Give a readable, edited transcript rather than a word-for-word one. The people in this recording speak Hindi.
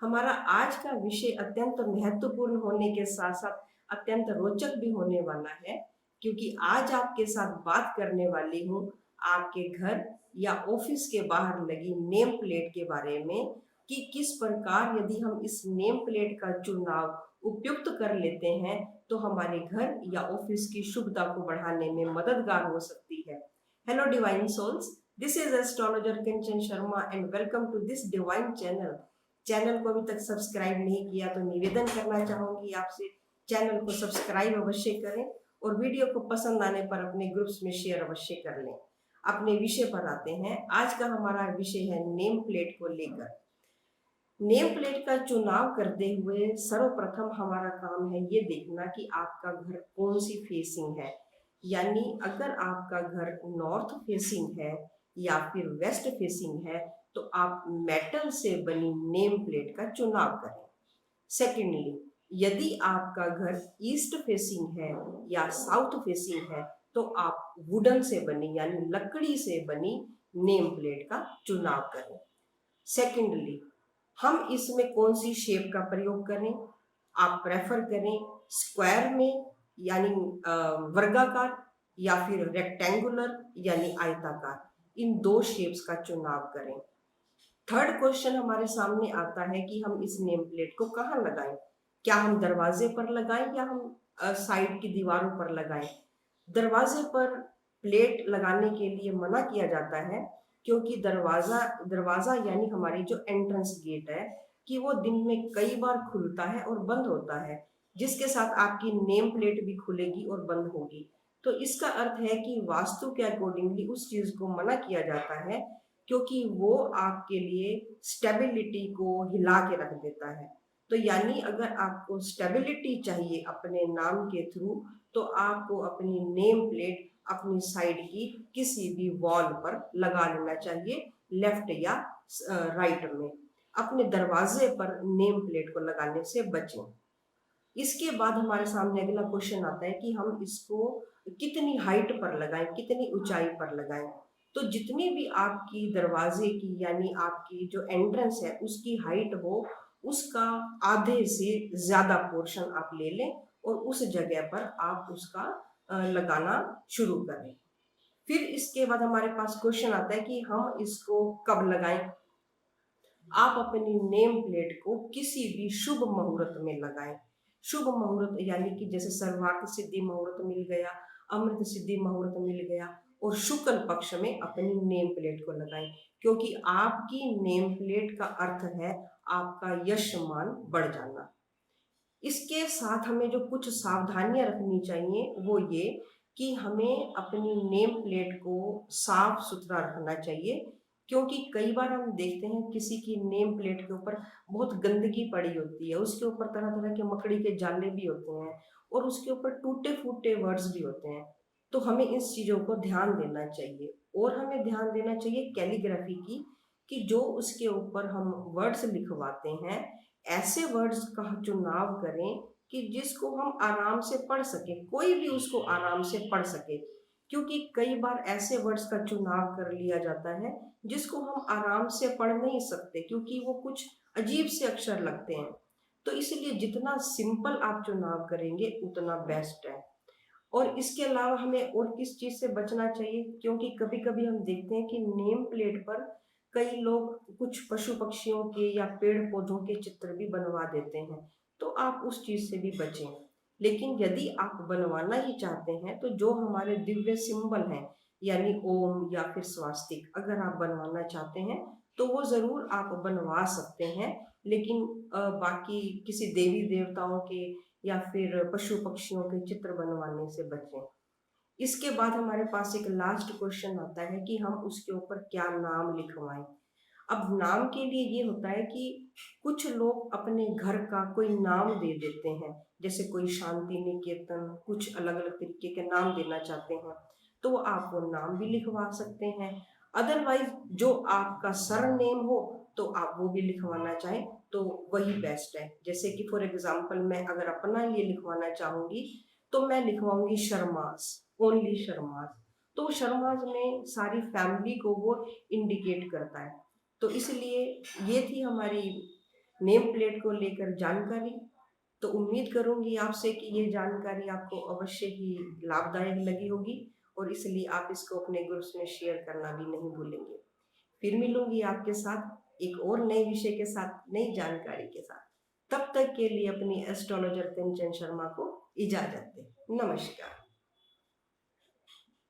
हमारा आज का विषय अत्यंत महत्वपूर्ण होने के साथ साथ अत्यंत रोचक भी होने वाला है, क्योंकि आज आपके साथ बात करने वाली हूँ आपके घर या ऑफिस के बाहर लगी नेम प्लेट के बारे में कि किस प्रकार यदि हम इस नेम प्लेट का चुनाव उपयुक्त कर लेते हैं तो हमारे घर या ऑफिस की शुभता को बढ़ाने में मददगार हो सकती है। Hello divine souls, this is astrologer Kanchan Sharma and welcome to this divine channel. Channel को अभी तक सब्सक्राइब नहीं किया तो निवेदन करना चाहूंगी आपसे, चैनल को सब्सक्राइब अवश्य करें और वीडियो को पसंद आने पर अपने ग्रुप्स में शेयर अवश्य कर लें। अपने विषय पर आते हैं। आज का हमारा विषय है नेम प्लेट को लेकर। नेम प्लेट का चुनाव करते हुए सर्वप्रथम हमारा काम है ये देखना कि आपका घर कौन सी फेसिंग है। यानी अगर आपका घर नॉर्थ फेसिंग है या फिर वेस्ट फेसिंग है तो आप मेटल से बनी नेम प्लेट का चुनाव करें। सेकेंडली, यदि आपका घर ईस्ट फेसिंग है या साउथ फेसिंग है तो आप वुडन से बनी यानी लकड़ी से बनी नेम प्लेट का चुनाव करें। सेकेंडली, हम इसमें कौन सी शेप का प्रयोग करें? आप प्रेफर करें स्क्वायर में यानी वर्गाकार या फिर रेक्टेंगुलर यानी आयताकार। इन दो शेप्स का चुनाव करें। थर्ड क्वेश्चन हमारे सामने आता है कि हम इस नेम प्लेट को कहाँ लगाएं? क्या हम दरवाजे पर लगाएं या हम साइड की दीवारों पर लगाएं? दरवाजे पर प्लेट लगाने के लिए मना किया जाता है, क्योंकि दरवाजा दरवाजा यानी हमारी जो एंट्रेंस गेट है कि वो दिन में कई बार खुलता है और बंद होता है, जिसके साथ आपकी नेम प्लेट भी खुलेगी और बंद होगी। तो इसका अर्थ है कि वास्तु के अकॉर्डिंगली उस चीज को मना किया जाता है, क्योंकि वो आपके लिए स्टेबिलिटी को हिला के रख देता है। तो यानी अगर आपको स्टेबिलिटी चाहिए अपने नाम के थ्रू तो आपको अपनी नेम प्लेट अपनी साइड की किसी भी वॉल पर लगा लेना चाहिए, लेफ्ट या राइट में। अपने दरवाजे पर नेम प्लेट को लगाने से बचें। इसके बाद हमारे सामने अगला क्वेश्चन आता है कि हम इसको कितनी हाइट पर लगाएं, कितनी ऊंचाई पर लगाएं। तो जितनी भी आपकी दरवाजे की यानी आपकी जो एंट्रेंस है उसकी हाइट हो, उसका आधे से ज्यादा पोर्शन आप ले लें और उस जगह पर आप उसका लगाना शुरू करें। फिर इसके बाद हमारे पास क्वेश्चन आता है कि हम इसको कब लगाएं। आप अपनी नेम प्लेट को किसी भी शुभ मुहूर्त में लगाएं। शुभ मुहूर्त यानी कि जैसे सर्वार्थ सिद्धि मुहूर्त मिल गया, अमृत सिद्धि मुहूर्त मिल गया, और शुक्ल पक्ष में अपनी नेम प्लेट को लगाएं, क्योंकि आपकी नेम प्लेट का अर्थ है आपका यश मान बढ़ जाना। इसके साथ हमें जो कुछ सावधानियां रखनी चाहिए वो ये कि हमें अपनी नेम प्लेट को साफ सुथरा रखना चाहिए, क्योंकि कई बार हम देखते हैं किसी की नेम प्लेट के ऊपर बहुत गंदगी पड़ी होती है, उसके ऊपर तरह तरह के मकड़ी के जाले भी होते हैं और उसके ऊपर टूटे फूटे वर्ड्स भी होते हैं। तो हमें इस चीजों को ध्यान देना चाहिए और हमें ध्यान देना चाहिए कैलीग्राफी की, कि जो उसके ऊपर हम वर्ड्स लिखवाते हैं ऐसे वर्ड्स का चुनाव करें कि जिसको हम आराम से पढ़ सके, कोई भी उसको आराम से पढ़ सके। क्योंकि कई बार ऐसे वर्ड्स का चुनाव कर लिया जाता है जिसको हम आराम से पढ़ नहीं सकते, क्योंकि वो कुछ अजीब से अक्षर लगते हैं। तो इसलिए जितना सिंपल आप चुनाव करेंगे उतना बेस्ट है। और इसके अलावा हमें और किस चीज से बचना चाहिए, क्योंकि कभी कभी हम देखते हैं कि नेम प्लेट पर कई लोग कुछ पशु पक्षियों के या पेड़ पौधों के चित्र भी बनवा देते हैं, तो आप उस चीज से भी बचें। लेकिन यदि आप बनवाना ही चाहते हैं तो जो हमारे दिव्य सिंबल हैं यानी ओम या फिर स्वास्तिक अगर आप बनवाना चाहते हैं तो वो जरूर आप बनवा सकते हैं। लेकिन बाकी किसी देवी देवताओं के या फिर पशु पक्षियों के चित्र बनवाने से बचें। इसके बाद हमारे पास एक लास्ट क्वेश्चन आता है कि हम उसके ऊपर क्या नाम लिखवाएं। अब नाम के लिए ये होता है कि कुछ लोग अपने घर का कोई नाम दे देते हैं, जैसे कोई शांति निकेतन, कुछ अलग अलग तरीके के नाम देना चाहते हैं तो आप वो नाम भी लिखवा सकते हैं। अदरवाइज जो आपका सर नेम हो तो आप वो भी लिखवाना चाहें तो वही बेस्ट है। जैसे कि फॉर एग्जाम्पल मैं अगर अपना ये लिखवाना चाहूंगी तो मैं लिखवाऊंगी शर्मास, ओनली शर्मास। तो शर्मास में सारी फैमिली को वो इंडिकेट करता है। तो इसलिए ये थी हमारी नेम प्लेट को लेकर जानकारी। तो उम्मीद करूंगी आपसे कि ये जानकारी आपको अवश्य ही लाभदायक लगी होगी और इसलिए आप इसको अपने ग्रुप्स में शेयर करना भी नहीं भूलेंगे। फिर मिलूंगी आपके साथ एक और नए विषय के साथ, नई जानकारी के साथ। तब तक के लिए अपनी एस्ट्रोलॉजर कंचन शर्मा को इजाजत दें। नमस्कार।